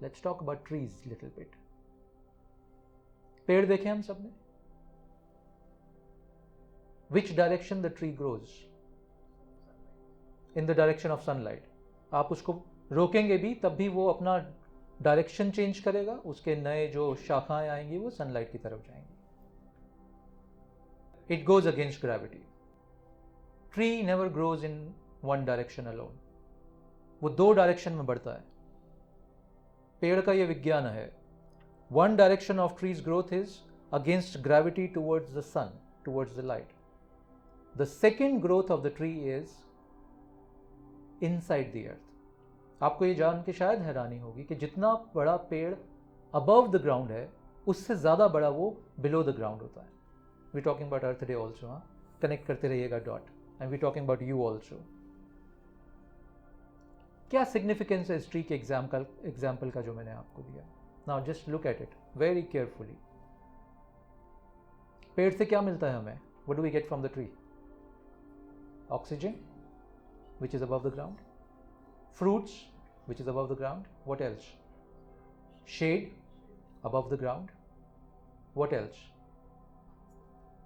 Let's talk about trees little bit. पेड़ देखे हम सबने? Which direction the tree grows? In the direction of sunlight. आप उसको रोकेंगे भी तब भी वो अपना डायरेक्शन चेंज करेगा, उसके नए जो शाखाएं आएंगी वो सनलाइट की तरफ जाएंगी. It goes against gravity. Tree never grows in one direction alone. वो दो डायरेक्शन में बढ़ता है. पेड़ का ये विज्ञान है. One direction of tree's growth is against gravity towards the sun, towards the light. The second growth of the tree is inside the earth. आपको ये जान के शायद हैरानी होगी कि जितना बड़ा पेड़ above the ground है, उससे ज़्यादा बड़ा वो below the ground होता है. We're talking about Earth Day also, हाँ? Connect करते रहिएगा dot. And we're talking about you also. क्या significance है इस tree के example का जो मैंने आपको दिया? Now just look at it very carefully. पेड़ से क्या मिलता है हमें? What do we get from the tree? Oxygen, which is above the ground. Fruits, which is above the ground. What else? Shade, above the ground. What else?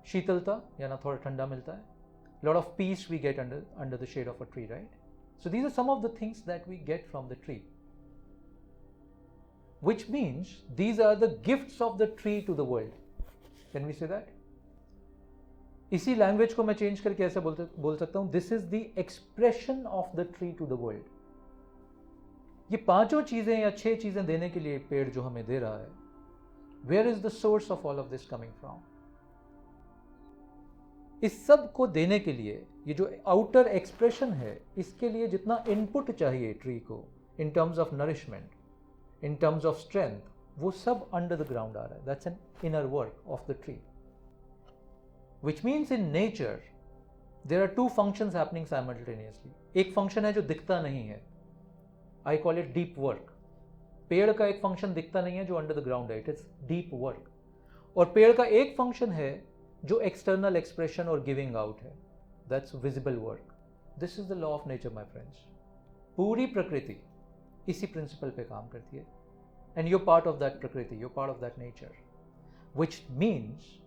शीतलता या ना थोड़ा ठंडा मिलता है. Lot of peace we get under the shade of a tree, right? So these are some of the things that we get from the tree, which means these are the gifts of the tree to the world. Can we say that? इसी language को मैं change करके ऐसे बोल सकता हूँ, this is the expression of the tree to the world. ये पांचों चीजें या 6 चीजें देने के लिए पेड़ जो हमें दे रहा है, where is the source of all of this coming from? इस सब को देने के लिए ये जो आउटर एक्सप्रेशन है, इसके लिए जितना इनपुट चाहिए ट्री को in terms of nourishment, in terms of strength, वो सब अंडर द ग्राउंड आ रहा है. That's an inner work of the tree. Which means in nature there are 2 functions happening simultaneously. एक फंक्शन है जो दिखता नहीं है, I call it deep work. पेड़ का एक फंक्शन दिखता नहीं है जो अंडर द ग्राउंड है, इट इज डीप वर्क. और पेड़ का एक फंक्शन है जो एक्सटर्नल एक्सप्रेशन और गिविंग आउट है, that's visible work. This is the law of nature my friends. पूरी प्रकृति इसी प्रिंसिपल पे काम करती है, and you part of that प्रकृति, you part of that nature, which means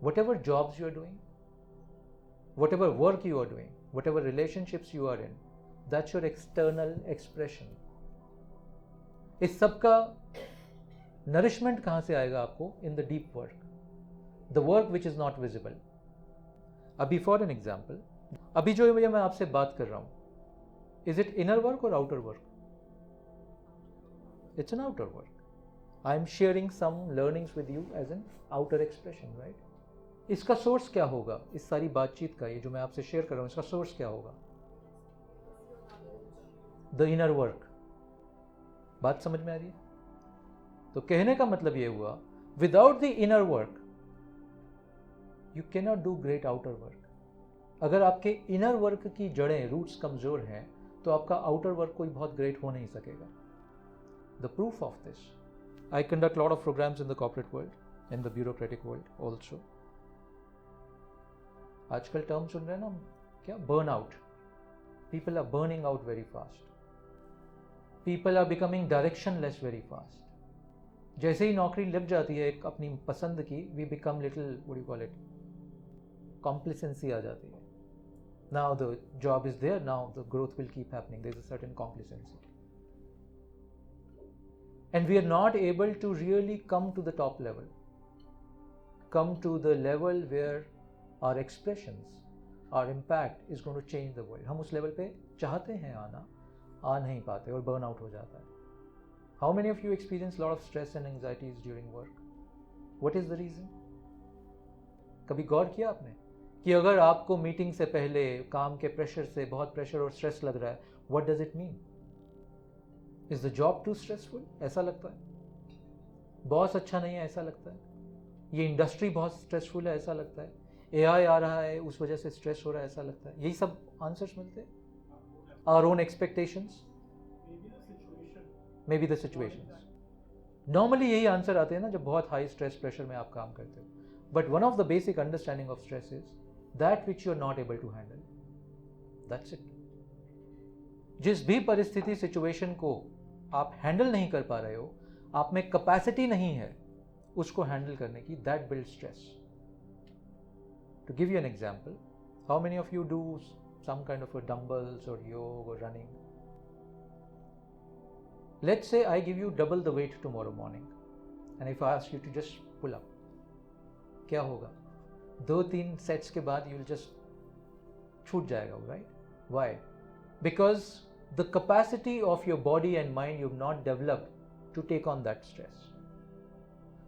whatever jobs you are doing, whatever work you are doing, whatever relationships you are in, that's your external expression. इस सब का nourishment कहाँ से आएगा आपको? in the deep work, the work which is not visible. अभी for an example, अभी जो मैं आपसे बात कर रहा हूँ, is it inner work or outer work? It's an outer work. I am sharing some learnings with you as an outer expression, right? इसका सोर्स क्या होगा? इस सारी बातचीत का, ये जो मैं आपसे शेयर कर रहा हूँ, इसका सोर्स क्या होगा? The inner work. बात समझ में आ रही है? तो कहने का मतलब ये हुआ, without the inner work you can not do great outer work. अगर आपके इनर वर्क की जड़ें, रूट्स कमजोर हैं, तो आपका आउटर वर्क कोई बहुत ग्रेट हो नहीं सकेगा. The proof of this, I conduct lot of programs in the corporate world, in the bureaucratic world also. आजकल टर्म सुन रहे हैं ना क्या? Burn out. People are burning out very fast. People are becoming directionless very fast. जैसे ही नौकरी लग जाती है एक अपनी पसंद की, we become little, what do you call it, complacency आ जाती है. Now the job is there, now the growth will keep happening, there is a certain complacency, and we are not able to really come to the top level, come to the level where our expressions, our impact is going to change the world. हम उस level पे चाहते हैं आना, आ नहीं पाते और burn out हो जाता है. How many of you experience lot of stress and anxieties during work? What is the reason? कभी गौर किया आपने कि अगर आपको मीटिंग से पहले काम के प्रेशर से बहुत प्रेशर और स्ट्रेस लग रहा है, what does it mean? Is the job too stressful? ऐसा लगता है. बॉस अच्छा नहीं है, ऐसा लगता है. ये इंडस्ट्री बहुत स्ट्रेसफुल है, ऐसा लगता है. AI आ रहा है, उस वजह से स्ट्रेस हो रहा है, ऐसा लगता है. यही सब आंसर्स मिलते हैं. Our own expectations, may be the situations. Normally यही आंसर आते हैं ना जब बहुत हाई स्ट्रेस प्रेशर में आप काम करते हो. But one of the basic understanding of stress is that which you are not able to handle. That's it. जिस भी परिस्थिति, सिचुएशन को आप हैंडल नहीं कर पा रहे हो, आप में कैपेसिटी नहीं है उसको हैंडल करने की, that build stress. To give you an example, how many of you do some kind of a dumbbells or yoga or running? Let's say I give you double the weight tomorrow morning and if I ask you to just pull up, क्या होगा? 2-3 sets के बाद you will just छूट जाएगा, right? Why? Because the capacity of your body and mind you've not developed to take on that stress.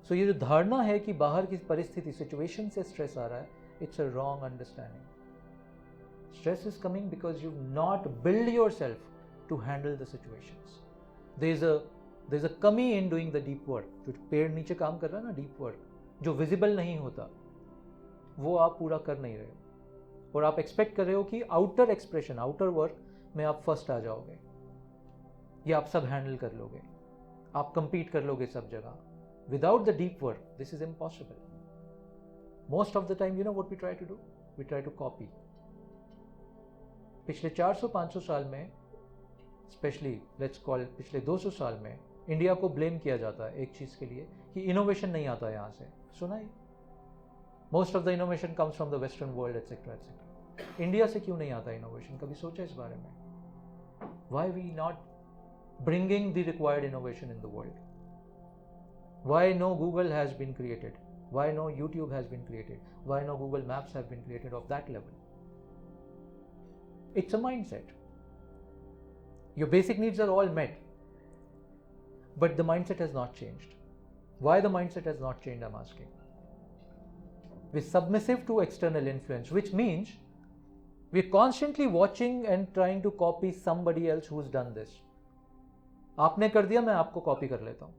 So ये जो धारणा है कि बाहर की परिस्थिति सिचुएशन से स्ट्रेस आ रहा है, it's a wrong understanding. Stress is coming because you've not built yourself to handle the situations. There's a कमी in doing the deep work. जो पेड़ नीचे काम कर रहा है ना, deep work, जो visible नहीं होता, वो आप पूरा कर नहीं रहे हो और आप एक्सपेक्ट कर रहे हो कि आउटर एक्सप्रेशन, आउटर वर्क में आप फर्स्ट आ जाओगे या आप सब हैंडल कर लोगे, आप कंपीट कर लोगे सब जगह. Without the deep work, this is impossible. Most of the time, you know what we try to do? We try to copy. पिछले 400-500 साल में, स्पेशली लेट्स कॉल पिछले 200 साल में, इंडिया को ब्लेम किया जाता है एक चीज़ के लिए कि इनोवेशन नहीं आता यहाँ से. सुना है? Most of the innovation comes from the western world etcetera etcetera. India से क्यों नहीं आता इनोवेशन? कभी सोचा इस बारे में? Why we not bringing the required innovation in the world? Why no Google has been created? Why no YouTube has been created? Why no Google Maps have been created of that level? It's a mindset. Your basic needs are all met, but the mindset has not changed. Why the mindset has not changed, I'm asking. We're submissive to external influence, which means we're constantly watching and trying to copy somebody else who's done this. आपने कर दिया, मैं आपको copy कर लेता हूँ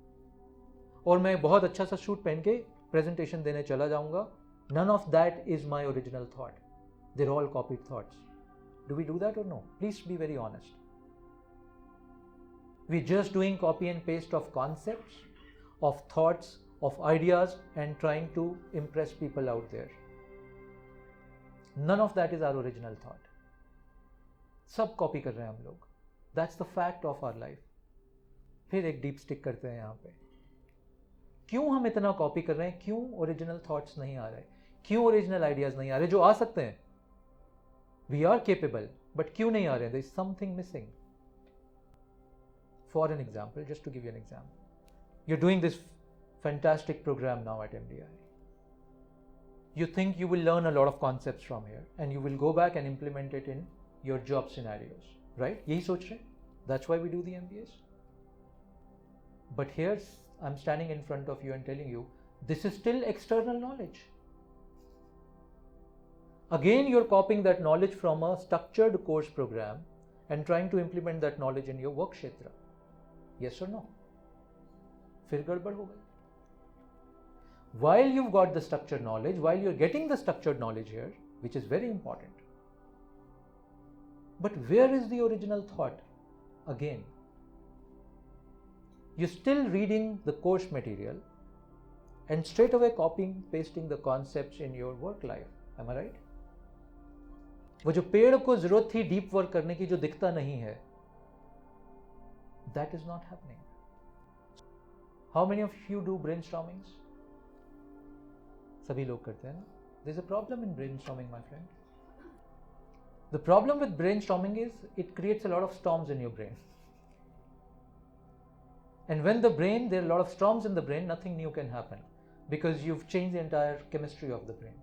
और मैं बहुत अच्छा सा सूट पहन के प्रेजेंटेशन देने चला जाऊंगा. None of that is my original thought. They're all copied thoughts. Do we do that or no? Please be very honest. We're just doing copy and paste of concepts, of thoughts, of ideas and trying to impress people out there. None of that is our original thought. सब copy कर रहे हैं हम लोग. That's the fact of our life. फिर एक deep stick करते हैं यहाँ पे. क्यों हम इतना कॉपी कर रहे हैं? क्यों ओरिजिनल थॉट्स नहीं आ रहे? क्यों ओरिजिनल आइडियाज नहीं आ रहे जो आ सकते हैं? We are capable, but क्यों नहीं आ रहे हैं? There is something missing. For an example, just to give you an example, you're doing this fantastic program now at MDI. You think you will learn a lot of concepts from here and you will go back and implement it in your job scenarios, right? यही सोच रहे हैं? That's why we do the MBAs. But here I'm standing in front of you and telling you, this is still external knowledge. Again, you're copying that knowledge from a structured course program and trying to implement that knowledge in your work kshetra. Yes or no? फिर गड़बड़ हो गई. While you've got the structured knowledge, while you're getting the structured knowledge here, which is very important, but where is the original thought? Again, you're still reading the course material and straight away copying, pasting the concepts in your work life. Am I right? वो जो पेड़ को जरूरत थी deep work करने की जो दिखता नहीं है, that is not happening. How many of you do brainstormings? सभी लोग करते हैं ना? There's a problem in brainstorming, my friend. The problem with brainstorming is it creates a lot of storms in your brain. And when there are a lot of storms in the brain, nothing new can happen because you've changed the entire chemistry of the brain.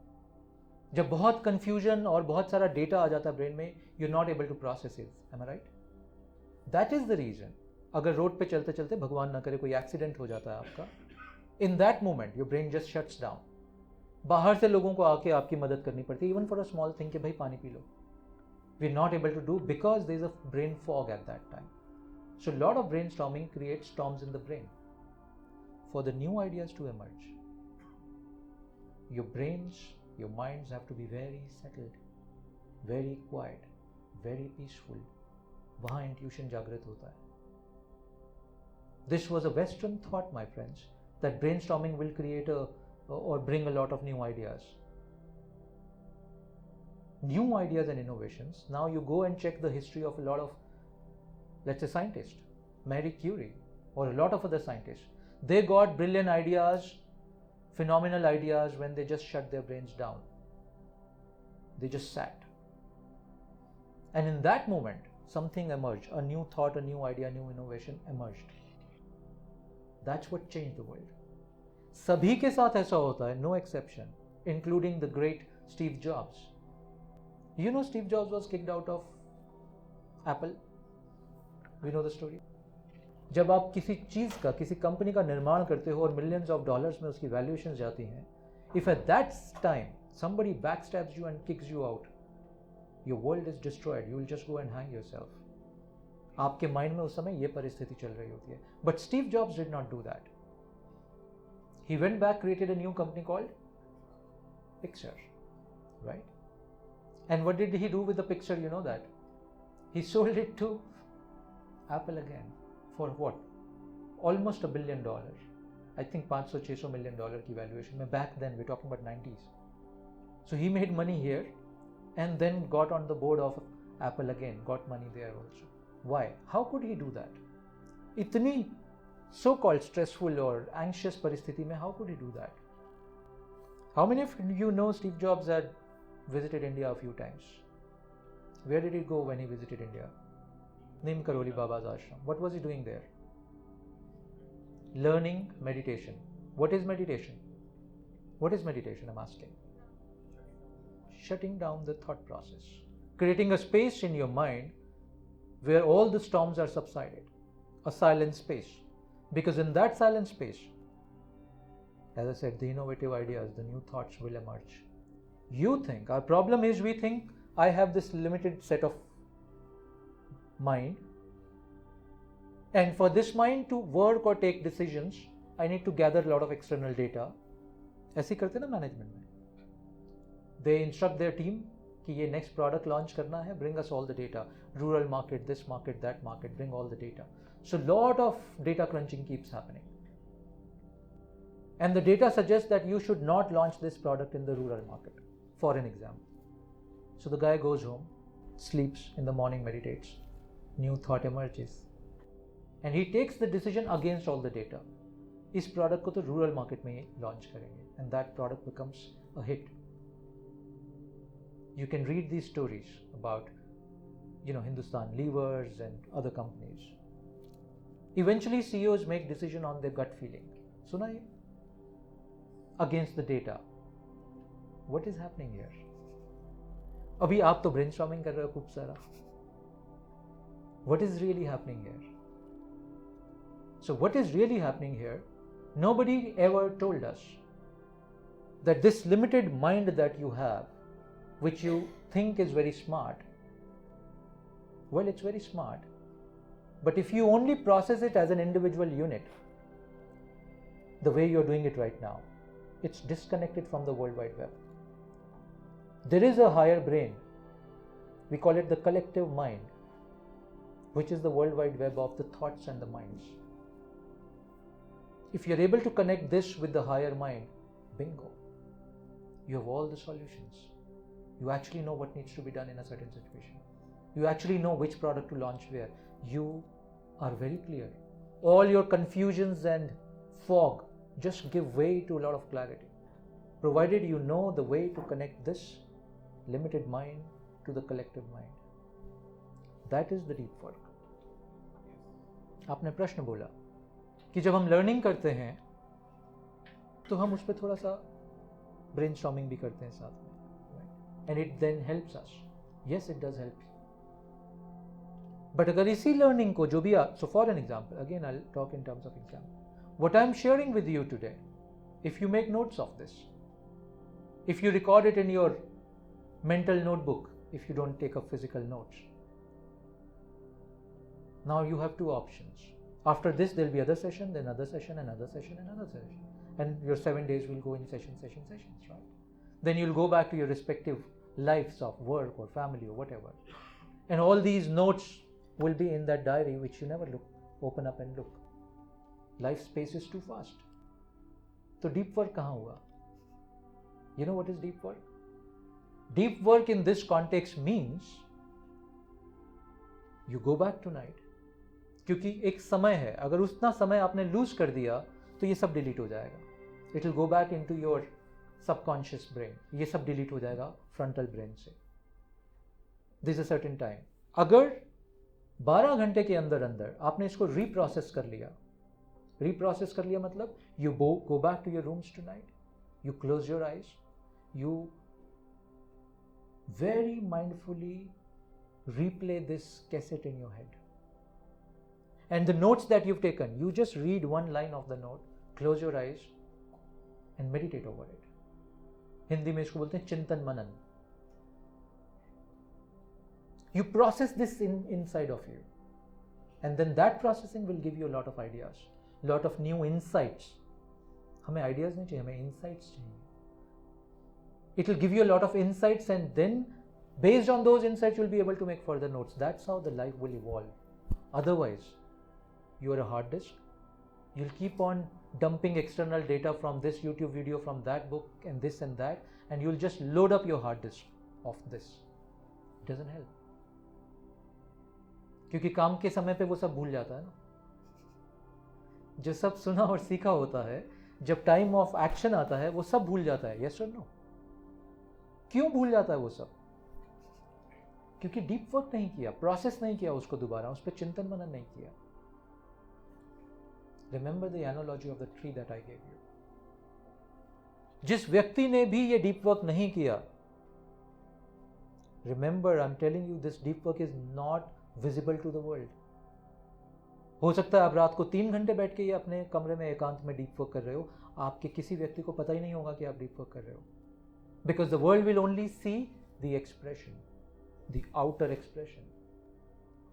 जब बहुत confusion और बहुत सारा data आ जाता है brain में, you are not able to process it. Am I right? That is the reason. अगर road पे चलते चलते भगवान ना करे कोई एक्सीडेंट हो जाता है आपका, in that moment your brain just shuts down. बाहर से लोगों को आके आपकी मदद करनी पड़ती है, even for a small thing कि भाई पानी पी लो. We are not able to do because there is a brain fog at that time. So lot of brain storming creates storms in the brain for the new ideas to emerge. Your brains, your minds have to be very settled, very quiet, very peaceful. वहाँ intuition जागृत होता है. This was a Western thought, my friends, that brainstorming will create or bring a lot of new ideas. New ideas and innovations. Now you go and check the history of a lot of, let's say, scientists. Marie Curie, or a lot of other scientists. They got brilliant ideas, phenomenal ideas when they just shut their brains down. They just sat. And in that moment, something emerged, a new thought, a new idea, a new innovation emerged. That's what changed the world. सभी के साथ ऐसा होता है, no exception, including the great Steve Jobs. You know Steve Jobs was kicked out of Apple. We know the story. जब आप किसी चीज़ का, किसी कंपनी का निर्माण करते हो और मिलियंस ऑफ डॉलर्स में उसकी वैल्यूएशन जाती हैं, if at that time somebody backstabs you and kicks you out, your world is destroyed. You will just go and hang yourself. आपके माइंड में उस समय ये परिस्थिति चल रही होती है. But Steve Jobs did not do that. He went back, created a new company called Pixar, right? And what did he do with the Pixar? You know that? He sold it to Apple again. For what? Almost $1 billion. I think $500-600 million की valuation में. Back then, we're talking about 90s. So he made money here and then got on the board of Apple again, got money there also. Why? How could he do that? इतनी so-called stressful or anxious परिस्थिति में, how could he do that? How many of you know Steve Jobs had visited India a few times? Where did he go when he visited India? Neem Karoli Baba's ashram. What was he doing there? Learning meditation. What is meditation? What is meditation, I'm asking? Shutting down the thought process. Creating a space in your mind where all the storms are subsided. A silent space. Because in that silent space, as I said, the innovative ideas, the new thoughts will emerge. You think, our problem is we think I have this limited set of mind, and for this mind to work or take decisions, I need to gather a lot of external data. ऐसे करते ना management में. They instruct their team कि ये next product launch करना है, bring us all the data. Rural market, this market, that market, bring all the data. So lot of data crunching keeps happening. And the data suggests that you should not launch this product in the rural market, for an example. So the guy goes home, sleeps, in the morning meditates, new thought emerges. And he takes the decision against all the data. इस product को तो rural market में launch करेंगे, and that product becomes a hit. You can read these stories about, Hindustan Levers and other companies. Eventually CEOs make decision on their gut feeling. सुना ये? Against the data. What is happening here? अभी आप तो brainstorming कर रहे हो खूब सारा. What is really happening here? So what is really happening here? Nobody ever told us that this limited mind that you have, which you think is very smart, well, it's very smart, but if you only process it as an individual unit, the way you're doing it right now, it's disconnected from the World Wide Web. There is a higher brain. We call it the collective mind, which is the World Wide Web of the thoughts and the minds. If you're able to connect this with the higher mind, bingo, you have all the solutions. You actually know what needs to be done in a certain situation. You actually know which product to launch where. You are very clear. All your confusions and fog just give way to a lot of clarity, provided you know the way to connect this limited mind to the collective mind. That is the deep work. आपने प्रश्न बोला कि जब हम learning करते हैं तो हम उस पर थोड़ा सा ब्रेनस्टॉर्मिंग भी करते हैं साथ में, and it then helps us. Yes, it does help. But अगर इसी लर्निंग को जो भी so for an example, again I'll talk in terms of example. What I'm sharing with you today, if you make notes of this, if you record it in your mental notebook, if you don't take up physical notes, now you have two options. After this, there'll be other session, then another session, another session, another session. And your 7 days will go in sessions, right? Then you'll go back to your respective lives of work or family or whatever. And all these notes will be in that diary which you never open up and look. Life space is too fast. So deep work कहाँ हुआ? You know what is deep work? Deep work in this context means you go back tonight. क्योंकि एक समय है, अगर उतना समय आपने लूज कर दिया तो ये सब डिलीट हो जाएगा. It will go back into your subconscious brain. ये सब डिलीट हो जाएगा फ्रंटल ब्रेन से. This a certain time. अगर 12 घंटे के अंदर अंदर आपने इसको रीप्रोसेस कर लिया मतलब you go back to your rooms tonight, you close your eyes, you very mindfully replay this cassette in your head, and the notes that you've taken, you just read one line of the note, close your eyes and meditate over it. Hindi में इसको बोलते हैं चिंतन मनन. You process this inside of you, and then that processing will give you a lot of ideas, lot of new insights. हमें ideas नहीं चाहिए, हमें insights चाहिए. It will give you a lot of insights, and then based on those insights you'll be able to make further notes. That's how the life will evolve. Otherwise, you are a hard disk. You'll keep on dumping external data from this YouTube video, from that book, and this and that, and you'll just load up your hard disk of this. It doesn't help. क्योंकि काम के समय पे वो सब भूल जाता है ना. जो सब सुना और सीखा होता है, जब टाइम ऑफ एक्शन आता है वो सब भूल जाता है. यस और नो? क्यों भूल जाता है वो सब? क्योंकि डीप वर्क नहीं किया, प्रोसेस नहीं किया उसको दोबारा, उस पर चिंतन मनन नहीं किया. Remember the analogy of the tree that I gave you. जिस व्यक्ति ने भी ये डीप वर्क नहीं किया, remember I am telling you, this deep work is not visible to the world. हो सकता है आप रात को 3 घंटे बैठ के ये अपने कमरे में एकांत में डीप वर्क कर रहे हो, आपके किसी व्यक्ति को पता ही नहीं होगा कि आप डीप वर्क कर रहे हो. Because the world will only see the expression, the outer expression.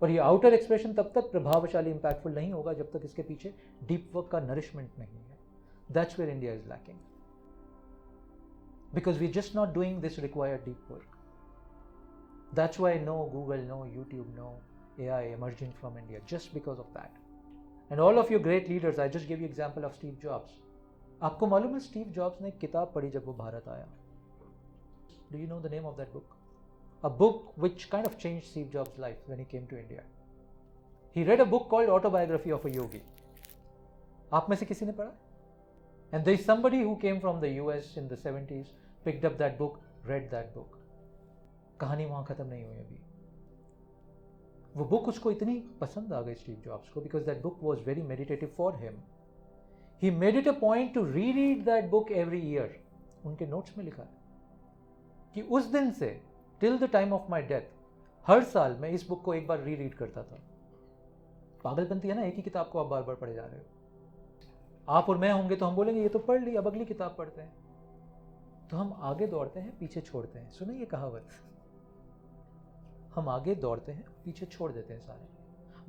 और ये outer expression तब तक प्रभावशाली impactful नहीं होगा जब तक इसके पीछे deep work का nourishment नहीं है. That's where India is lacking. Because we're just not doing this required deep work. That's why no Google, no YouTube, no AI emerging from India, just because of that. And all of your great leaders, I just gave you example of Steve Jobs. आपको मालूम है Steve jobs ने एक किताब पढ़ी जब वो भारत आया. Do you know the name of that book? A book which kind of changed Steve Jobs' life when he came to India. He read a book called Autobiography of a Yogi. आप में से किसी ने पढ़ा? And there is somebody who came from the US in the 70s, picked up that book, read that book. कहानी वहाँ खत्म नहीं हुई अभी. वो बुक उसको इतनी पसंद आ गई स्टीव जॉब्स को, because that book was very meditative for him. He made it a point to reread that book every year. उनके नोट्स में लिखा है कि उस दिन से till the time of my death हर साल मैं इस बुक को एक बार रीरीड करता था. पागलपंती है ना, एक ही किताब को आप बार बार पढ़े जा रहे हो. आप और मैं होंगे तो हम बोलेंगे ये तो पढ़ ली, अब अगली किताब पढ़ते हैं. तो हम आगे दौड़ते हैं, पीछे छोड़ते हैं. सुनो ये कहावत, हम आगे दौड़ते हैं, पीछे छोड़ देते हैं सारे.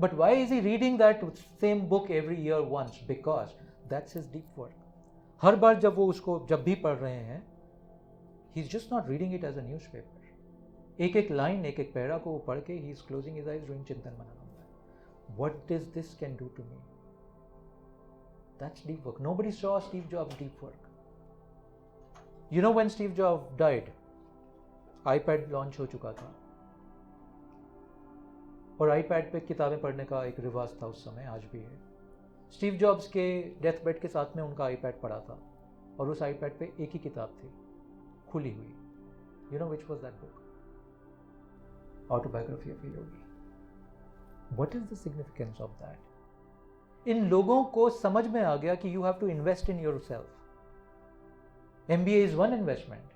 But why is he reading that same book every year once? Because that's his deep work. हर बार जब वो उसको जब भी पढ़ रहे हैं, he is just not reading it as a newspaper. एक एक लाइन, एक एक पैरा को वो पढ़ के he is closing his eyes, doing चिंतन मनन होता है. What does this can do to me? That's deep work. Nobody saw Steve Jobs' deep work. You know when Steve Jobs died, iPad launch हो चुका था और iPad पे किताबें पढ़ने का एक रिवाज था उस समय, आज भी है. स्टीव जॉब्स के डेथ बेड के साथ में उनका iPad पड़ा था और उस iPad पे एक ही किताब थी खुली हुई. You know which was that book? Autobiography of a Yogi. What is the significance of that? इन लोगों को समझ में आ गया कि you have to invest in yourself. MBA is one investment,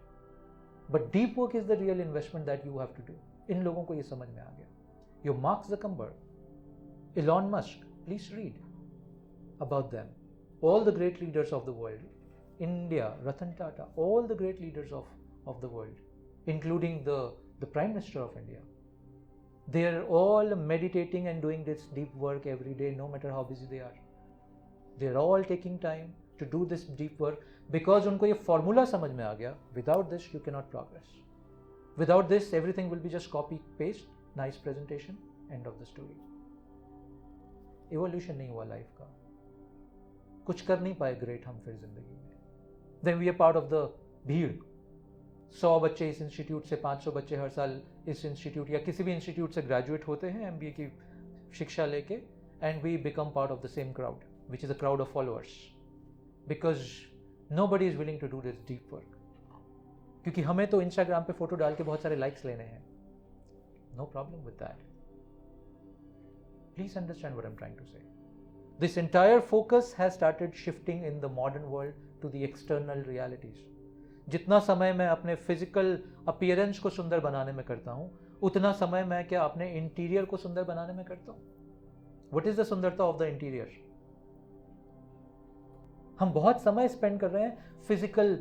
but deep work is the real investment that you have to do. इन लोगों को ये समझ में आ गया. Your Mark Zuckerberg, Elon Musk, please read about them. All the great leaders of the world. India, Ratan Tata, all the great leaders of the world, including the Prime Minister of India. They are all meditating and doing this deep work every day, no matter how busy they are. They are all taking time to do this deep work because उनको ये formula समझ में आ गया. Without this, you cannot progress. Without this, everything will be just copy paste, nice presentation, end of the story. Evolution नहीं हुआ life का, कुछ कर नहीं पाए ग्रेट हम फिर जिंदगी में. Then we are part of the भीड़. 100 बच्चे इस इंस्टीट्यूट से, 500 बच्चे हर साल इस इंस्टीट्यूट या किसी भी इंस्टीट्यूट से ग्रेजुएट होते हैं MBA की शिक्षा लेके, and we become part of the same crowd, which is a crowd of followers, because nobody is willing to do this deep work. क्योंकि हमें तो इंस्टाग्राम पे फोटो डाल के बहुत सारे लाइक्स लेने हैं. No problem with that. Please understand what I'm trying to say. This entire focus has started shifting in the modern world to the external realities. जितना समय मैं अपने फिजिकल अपीयरेंस को सुंदर बनाने में करता हूँ, उतना समय मैं क्या अपने इंटीरियर को सुंदर बनाने में करता हूँ. What is the सुंदरता of the interior? हम बहुत समय स्पेंड कर रहे हैं फिजिकल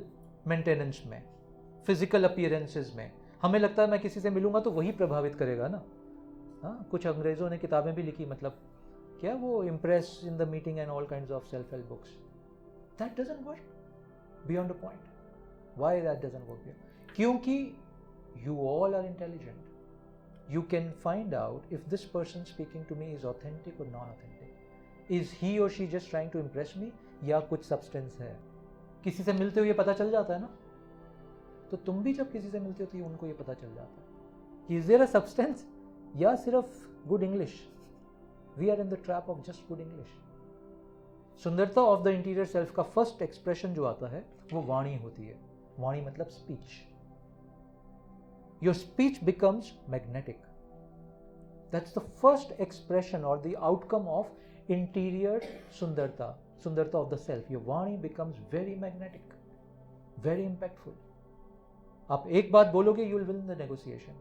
मेंटेनेंस में, फिजिकल अपीयरेंसेस में. हमें लगता है मैं किसी से मिलूंगा तो वही प्रभावित करेगा ना. हाँ, कुछ अंग्रेजों ने किताबें भी लिखी, मतलब क्या वो impress in the meeting and all kinds of self help books. That doesn't work beyond a point. Why that doesn't work? क्योंकि you all are intelligent. You can find out if this person speaking to me is authentic or non-authentic. Is he or she just trying to impress me या कुछ substance है? किसी से मिलते हुए पता चल जाता है ना. तो तुम भी जब किसी से मिलते हो तो उनको ये पता चल जाता है. Is there a substance या सिर्फ good English? We are in the trap of just good English. सुंदरता of the interior self का first expression जो आता है वो वाणी होती है. वाणी मतलब speech. Your speech becomes magnetic. That's the first expression or the outcome of interior sundarta, sundarta of the self. Your vani becomes very magnetic, very impactful. आप एक बात बोलोगे, you will win the negotiation.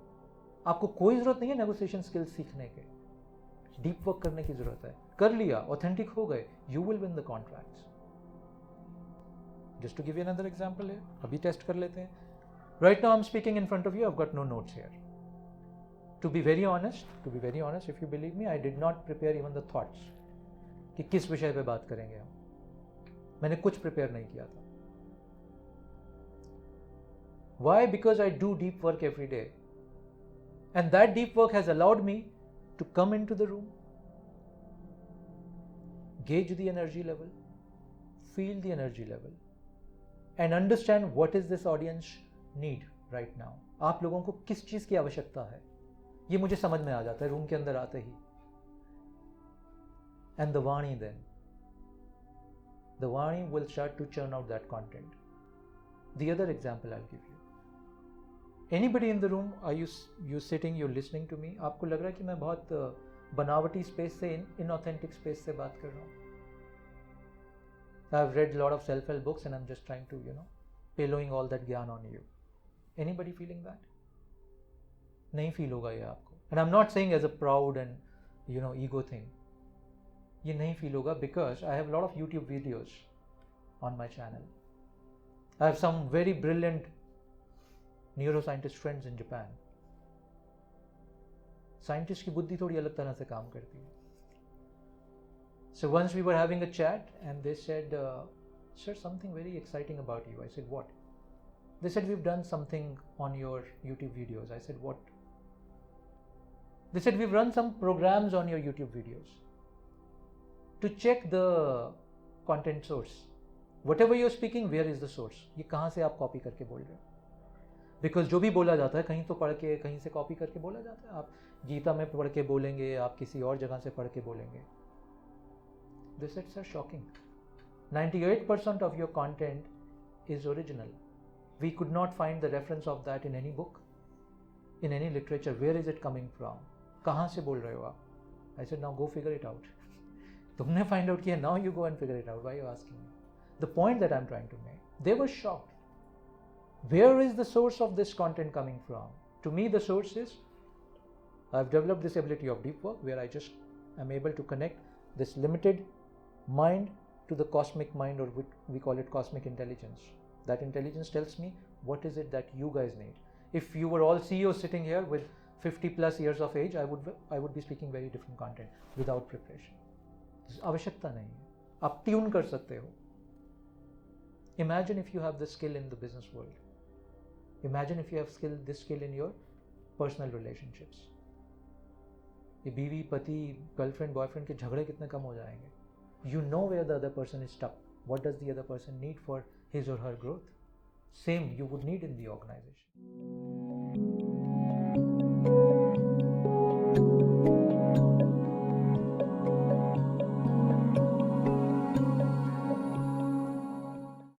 आपको कोई जरूरत नहीं है negotiation skills सीखने के. Deep work करने की जरूरत है. कर लिया, authentic हो गए, you will win the contracts. Just to give you another example here, अभी टेस्ट कर लेते हैं. Right now I'm speaking in front of you, I've got no notes here. To be very honest, if you believe me, I did not prepare even the thoughts कि किस विषय पे बात करेंगे हम. मैंने कुछ प्रिपेयर नहीं किया था. Why? Because I do deep work every day. And that deep work has allowed me to come into the room, gauge the energy level, feel the energy level, and understand what is this audience need right now. आप लोगों को किस चीज की आवश्यकता है, ये मुझे समझ में आ जाता है रूम के अंदर आते ही. And the Vani then, the Vani will start to churn out that content. The other example I'll give you. Anybody in the room, are you sitting, you're listening to me, आपको लग रहा है कि मैं बहुत बनावटी स्पेस से inauthentic space से बात कर रहा हूँ. I've read a lot of self-help books and I'm just trying to, pillowing all that gyan on you. Anybody feeling that? नहीं फील होगा ये आपको. And I'm not saying as a proud and ego thing. ये नहीं feel होगा because I have a lot of YouTube videos on my channel. I have some very brilliant neuroscientist friends in Japan. Scientists की बुद्धि थोड़ी अलग तरह से काम करती है. So once we were having a chat and they said, sir, something very exciting about you. I said, what? They said, we've done something on your YouTube videos. I said, what? They said, we've run some programs on your YouTube videos to check the content source. Whatever you're speaking, where is the source? ये कहाँ से आप copy करके बोल रहे हो? Because जो भी बोला जाता है कहीं तो पढ़ के कहीं से कॉपी करके बोला जाता है. आप गीता में पढ़ के बोलेंगे, आप किसी और जगह से पढ़ के बोलेंगे. They said, sir, shocking. 98% of your content is original. We could not find the reference of that in any book, in any literature. Where is it coming from? कहाँ से बोल रहे हो आप? I said, now go figure it out. तुमने find out किया, now you go and figure it out. Why are you asking me? The point that I'm trying to make, they were shocked. Where is the source of this content coming from? To me, the source is, I've developed this ability of deep work where I just am able to connect this limited mind to the cosmic mind, or we call it cosmic intelligence. That intelligence tells me what is it that you guys need. If you were all CEOs sitting here with 50 plus years of age, I would be speaking very different content without preparation. आवश्यकता नहीं है, आप tune कर सकते हो. Imagine if you have this skill in the business world. Imagine if you have this skill in your personal relationships. ये बीवी, पति, गर्लफ्रेंड, बॉयफ्रेंड के झगड़े कितने कम हो जाएंगे. You know where the other person is stuck. What does the other person need for his or her growth? Same you would need in the organization.